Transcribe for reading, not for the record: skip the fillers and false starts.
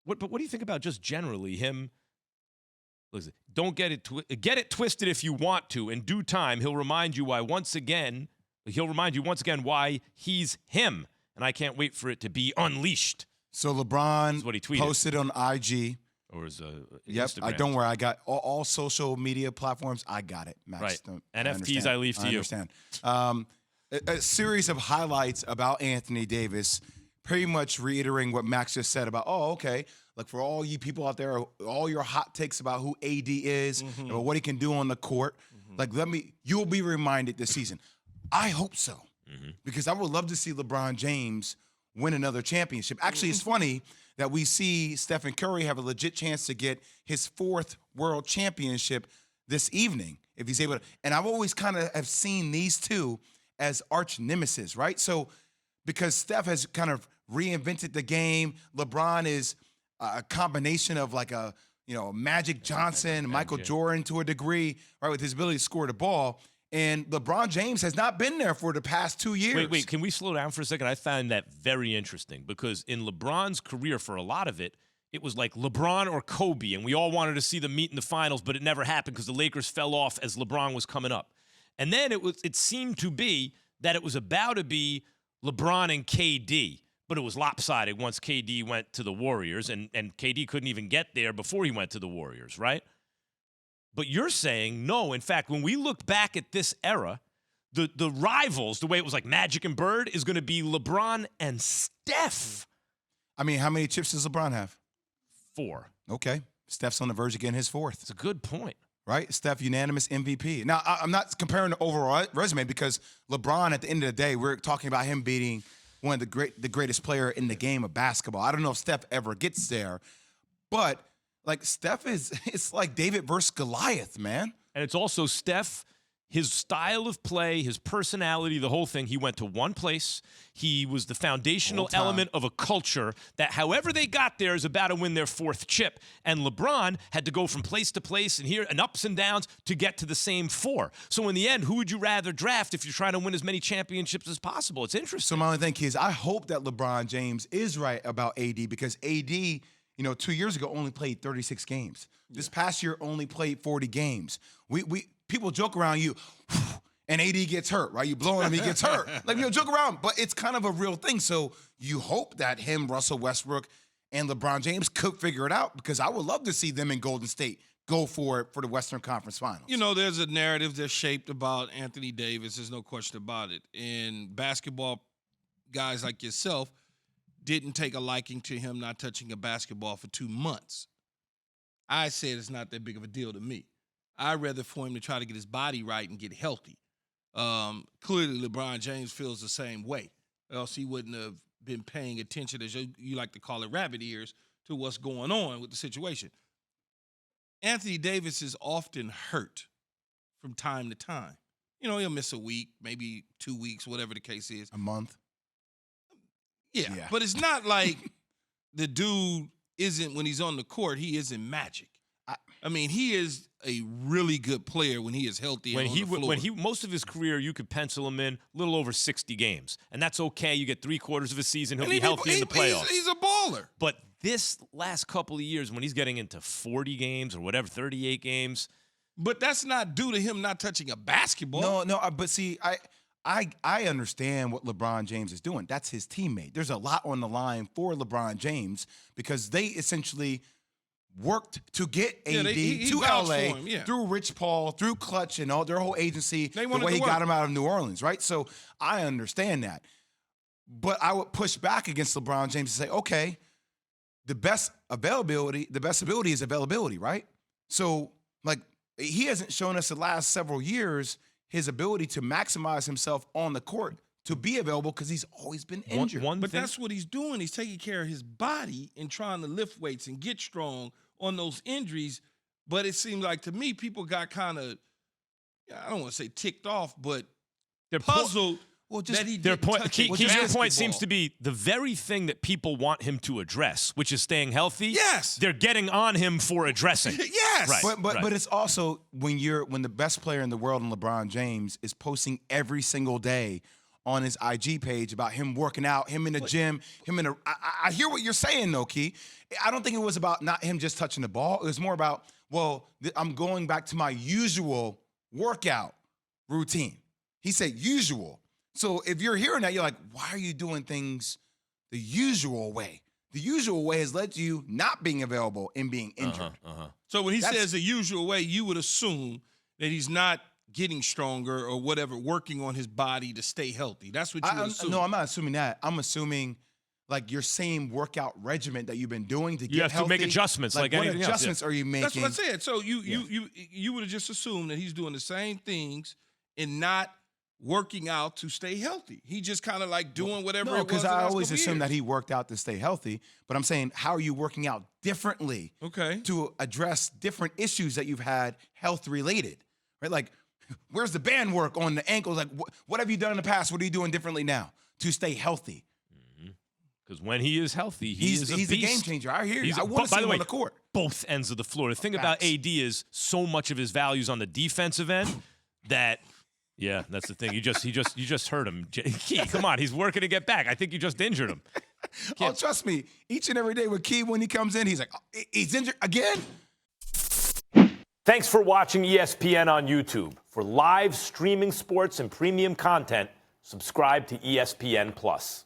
But what do you think about just generally him? Listen, don't get it twisted if you want to. In due time, he'll remind you once again why he's him. And I can't wait for it to be unleashed. So LeBron what he tweeted. Posted on IG. Or his Yep, Instagram. don't worry. I got all social media platforms. I got it, Max. Right. NFTs I leave to you. I understand. A series of highlights about Anthony Davis, pretty much reiterating what Max just said about, okay, like for all you people out there, all your hot takes about who AD is, or what he can do on the court, like you'll be reminded this season. I hope so, because I would love to see LeBron James win another championship. Actually, it's funny that we see Stephen Curry have a legit chance to get his 4th world championship this evening, if he's able to. And I've always kind of have seen these two as arch nemesis, right? So because Steph has kind of reinvented the game, LeBron is a combination of like a, Magic Johnson, Michael Jordan to a degree, right, with his ability to score the ball. And LeBron James has not been there for the past 2 years. Wait, can we slow down for a second? I find that very interesting because in LeBron's career, for a lot of it, it was like LeBron or Kobe, and we all wanted to see them meet in the finals, but it never happened because the Lakers fell off as LeBron was coming up. And then it seemed to be that it was about to be LeBron and KD, but it was lopsided once KD went to the Warriors, and KD couldn't even get there before he went to the Warriors, right? But you're saying, no, in fact, when we look back at this era, the rivals, the way it was like Magic and Bird, is going to be LeBron and Steph. I mean, how many chips does LeBron have? 4. Okay. Steph's on the verge of getting his 4th. It's a good point. Right? Steph, unanimous MVP. Now, I'm not comparing the overall resume because LeBron, at the end of the day, we're talking about him beating one of the greatest player in the game of basketball. I don't know if Steph ever gets there, but like Steph it's like David versus Goliath, man. And it's also Steph, his style of play, his personality, the whole thing. He went to one place. He was the foundational element of a culture that however they got there is about to win their 4th chip. And LeBron had to go from place to place and ups and downs to get to the same 4. So in the end, who would you rather draft if you're trying to win as many championships as possible? It's interesting. So my only thing is I hope that LeBron James is right about AD because AD, 2 years ago only played 36 games. This past year only played 40 games. People joke around you, and AD gets hurt, right? You blow him, he gets hurt. Like, joke around, but it's kind of a real thing. So you hope that him, Russell Westbrook, and LeBron James could figure it out because I would love to see them in Golden State go for it for the Western Conference Finals. There's a narrative that's shaped about Anthony Davis. There's no question about it. And basketball guys like yourself didn't take a liking to him not touching a basketball for 2 months. I said it's not that big of a deal to me. I'd rather for him to try to get his body right and get healthy. Clearly, LeBron James feels the same way, else he wouldn't have been paying attention, as you like to call it, rabbit ears, to what's going on with the situation. Anthony Davis is often hurt from time to time. He'll miss a week, maybe 2 weeks, whatever the case is. A month. Yeah, but it's not like the dude isn't, when he's on the court, he isn't magic. I mean, he is a really good player when he is healthy and on the floor. Most of his career, you could pencil him in a little over 60 games, and that's okay. You get 3/4 of a season, he'll be healthy in the playoffs. He's a baller. But this last couple of years, when he's getting into 40 games or whatever, 38 games. But that's not due to him not touching a basketball. No, but see, I understand what LeBron James is doing. That's his teammate. There's a lot on the line for LeBron James because they essentially worked to get AD to LA through Rich Paul, through Clutch, and all their whole agency, the way he got him out of New Orleans, right? So I understand that. But I would push back against LeBron James and say, okay, the best ability is availability, right? So, like, he hasn't shown us the last several years his ability to maximize himself on the court to be available because he's always been injured. But that's what he's doing. He's taking care of his body and trying to lift weights and get strong on those injuries. But it seemed like to me, people got kind of, I don't want to say ticked off, but they're puzzled. Their point seems to be the very thing that people want him to address, which is staying healthy. Yes, they're getting on him for addressing. Yes, right. But it's also when the best player in the world, in LeBron James, is posting every single day on his IG page about him working out, him in the gym, I hear what you're saying, though, Key. I don't think it was about not him just touching the ball. It was more about, I'm going back to my usual workout routine. He said usual. So if you're hearing that, you're like, why are you doing things the usual way? The usual way has led to you not being available and being injured. So when he says the usual way, you would assume that he's not getting stronger or whatever, working on his body to stay healthy. That's what you would assume. No, I'm not assuming that. I'm assuming like your same workout regimen that you've been doing to get healthy. You have to make adjustments like what anything else. adjustments are you making? That's what I said. So you would have just assumed that he's doing the same things and not working out to stay healthy. He just kind of like doing whatever it was. Because I always assume that he worked out to stay healthy. But I'm saying, how are you working out differently to address different issues that you've had health related? Right? Like, where's the band work on the ankles? Like, what have you done in the past? What are you doing differently now to stay healthy? Because when he is healthy, he's a game changer. I hear you. I want to see him on the court. Both ends of the floor. The thing about AD is so much of his values on the defensive end that, yeah, that's the thing. You just hurt him. Key, come on, he's working to get back. I think you just injured him. Trust me. Each and every day with Key, when he comes in, he's like, he's injured again. Thanks for watching ESPN on YouTube. For live streaming sports and premium content, subscribe to ESPN+.